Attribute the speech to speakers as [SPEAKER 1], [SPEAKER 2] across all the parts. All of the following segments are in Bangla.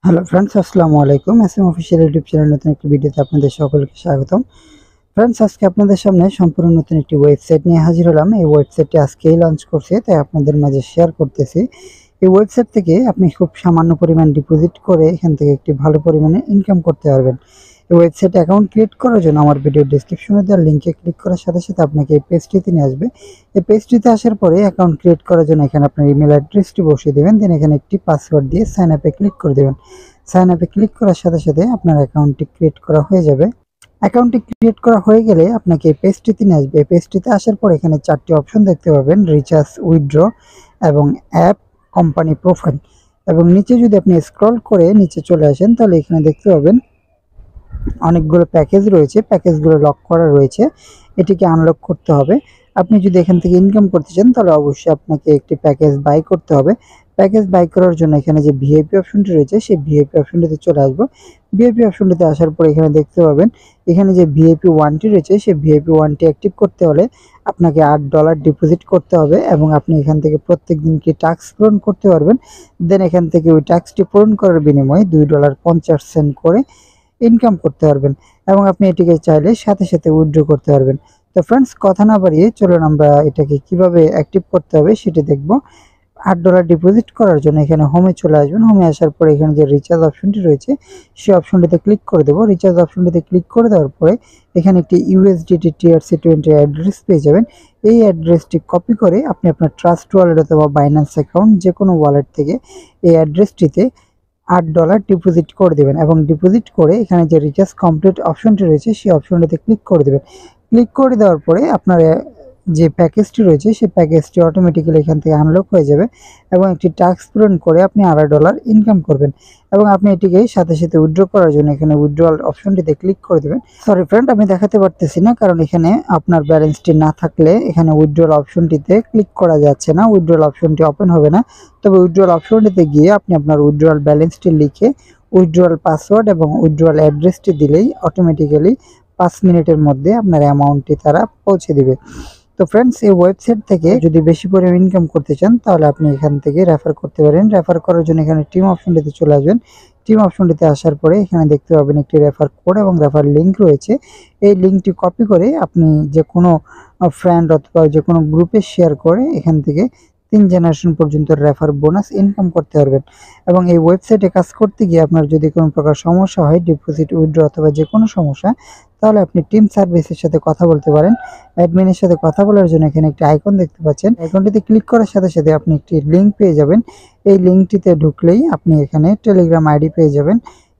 [SPEAKER 1] হ্যালো ফ্রেন্ডস, আসসালামু আলাইকুম। এসএম অফিসিয়াল ইউটিউব চ্যানেল নতুন একটি ভিডিওতে আপনাদের সকলকে স্বাগতম। ফ্রেন্ডস, আজকে আপনাদের সামনে সম্পূর্ণ নতুন একটি ওয়েবসাইট নিয়ে হাজির হলাম। এই ওয়েবসাইটটি আজকেই লঞ্চ করছে, তাই আপনাদের মাঝে শেয়ার করতেছি। এই ওয়েবসাইট থেকে আপনি খুব সামান্য পরিমাণ ডিপোজিট করে এখান থেকে একটি ভালো পরিমাণে ইনকাম করতে পারবেন। এই ওয়েবসাইটে অ্যাকাউন্ট ক্রিয়েট করার জন্য আমার ভিডিও ডেসক্রিপশনে দেওয়া লিঙ্কে ক্লিক করার সাথে সাথে আপনাকে এই পেজটিতে নিয়ে আসবে। এই পেজটিতে আসার পরে অ্যাকাউন্ট ক্রিয়েট করার জন্য এখানে আপনার ইমেল অ্যাড্রেসটি বসিয়ে দেবেন, দেন এখানে একটি পাসওয়ার্ড দিয়ে সাইন আপে ক্লিক করে দেবেন। সাইন আপে ক্লিক করার সাথে সাথে আপনার অ্যাকাউন্টটি ক্রিয়েট করা হয়ে যাবে। অ্যাকাউন্টটি ক্রিয়েট করা হয়ে গেলে আপনাকে এই পেজটিতে নিয়ে আসবে। এই পেজটিতে আসার পর এখানে 4টি অপশন দেখতে পাবেন: রিচার্জ, উইথড্র এবং অ্যাপ, কোম্পানি প্রোফাইল। এবং নিচে যদি আপনি স্ক্রল করে নিচে চলে আসেন তাহলে এখানে দেখতে পাবেন অনেকগুলো প্যাকেজ রয়েছে, প্যাকেজগুলো লক করা রয়েছে, এটিকে আনলক করতে হবে। আপনি যদি এখান থেকে ইনকাম করতে চান তাহলে অবশ্যই আপনাকে একটি প্যাকেজ বাই করতে হবে। প্যাকেজ বাই করার জন্য এখানে যে ভিআইপি অপশনটি রয়েছে সেই ভিআইপি অপশনটিতে চলে আসবো। ভিআইপি অপশনটিতে আসার পর এখানে দেখতে পাবেন এখানে যে ভিআইপি ওয়ানটি রয়েছে সেই ভিআইপি ওয়ানটি অ্যাক্টিভ করতে হলে আপনাকে $8 ডিপোজিট করতে হবে এবং আপনি এখান থেকে প্রত্যেক দিন কি টাস্ক পূরণ করতে পারবেন। দেন এখান থেকে ওই টাস্কটি পূরণ করার বিনিময়ে $2.50 করে ইনকাম করতে পারবেন এবং আপনি এটিকে চাইলে সাথে সাথে উইথড্র করতে পারবেন। তো ফ্রেন্ডস, কথা না বাড়িয়ে চলুন আমরা এটাকে কিভাবে অ্যাক্টিভ করতে হবে সেটি দেখব। $8 ডিপোজিট করার জন্য এখানে হোমে চলে আসবেন। হোমে আসার পরে এখানে যে রিচার্জ অপশনটি রয়েছে সেই অপশনটিতে ক্লিক করে দেবো। রিচার্জ অপশনটিতে ক্লিক করে দেওয়ার পরে এখানে একটি USDT TRC20 অ্যাড্রেস পেয়ে যাবেন। এই অ্যাড্রেসটি কপি করে আপনি আপনার ট্রাস্ট ওয়ালেট অথবা বাইন্যান্স অ্যাকাউন্ট যে কোনো ওয়ালেট থেকে এই অ্যাড্রেসটিতে $8 ডিপোজিট করে দেবেন এবং ডিপোজিট করে এখানে যে রিচার্জ কমপ্লিট অপশনটি রয়েছে সেই অপশনটিতে ক্লিক করে দেবেন। ক্লিক করে দেওয়ার পরে আপনার যে প্যাকেজটি রয়েছে সেই প্যাকেজটি অটোমেটিক্যালি এখান থেকে আনলক হয়ে যাবে এবং একটি টাস্ক পূরণ করে আপনি $8 ইনকাম করবেন এবং আপনি এটিকে সাথে সাথে উইথড্র করার জন্য এখানে উইথড্রয়াল অপশনটিতে ক্লিক করে দেবেন। সরি ফ্রেন্ড, আমি দেখাতে পারতেছি না কারণ এখানে আপনার ব্যালেন্সটি না থাকলে এখানে উইথড্রয়াল অপশনটিতে ক্লিক করা যাচ্ছে না, উইথড্রয়াল অপশনটি ওপেন হবে না। তবে উইথড্রয়াল অপশনটিতে গিয়ে আপনি আপনার উইথড্রয়াল ব্যালেন্সটি লিখে উইথড্রয়াল পাসওয়ার্ড এবং উইথড্রয়াল অ্যাড্রেসটি দিলেই অটোমেটিক্যালি 5 মিনিটের মধ্যে আপনার অ্যামাউন্টটি তারা পৌঁছে দিবে। তো ফ্রেন্ডস, এই ওয়েবসাইট থেকে যদি বেশি পরিমাণ ইনকাম করতে চান তাহলে আপনি এখান থেকে রেফার করতে পারেন। রেফার করার জন্য এখানে টিম অপশনটিতে চলে আসবেন। টিম অপশনটিতে আসার পরে এখানে দেখতে পাবেন একটি রেফার কোড এবং রেফার লিঙ্ক রয়েছে। এই লিঙ্কটি কপি করে আপনি যে কোনো ফ্রেন্ড অথবা যে কোনো গ্রুপে শেয়ার করে এখান থেকে 3 জেনারেশন পর্যন্ত রেফার বোনাস ইনকাম করতে পারবেন। এবং এই ওয়েবসাইটে কাজ করতে গিয়ে আপনার যদি কোনো প্রকার সমস্যা হয়, ডিপোজিট, উইথড্র অথবা যে কোনো সমস্যা, তাহলে আপনি টিম সার্ভিসের সাথে কথা বলতে পারেন। অ্যাডমিনের সাথে কথা বলার জন্য এখানে একটি আইকন দেখতে পাচ্ছেন। আইকনটিতে ক্লিক করার সাথে সাথে আপনি একটি লিঙ্ক পেয়ে যাবেন। এই লিঙ্কটিতে ঢুকলেই আপনি এখানে টেলিগ্রাম আইডি পেয়ে যাবেন।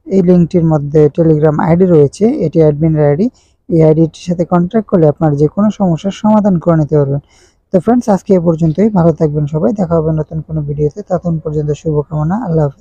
[SPEAKER 1] এই লিঙ্কটির মধ্যে টেলিগ্রাম আইডি রয়েছে, এটি অ্যাডমিনের আইডি। এই আইডিটির সাথে কন্ট্যাক্ট করলে আপনার যে কোনো সমস্যার সমাধান করে নিতে পারবেন। তো ফ্রেন্ডস, আজকে এ পর্যন্তই। ভালো থাকবেন সবাই, দেখা হবে নতুন কোনো ভিডিওতে। ততক্ষণ পর্যন্ত শুভকামনা। আল্লাহ হাফেজ।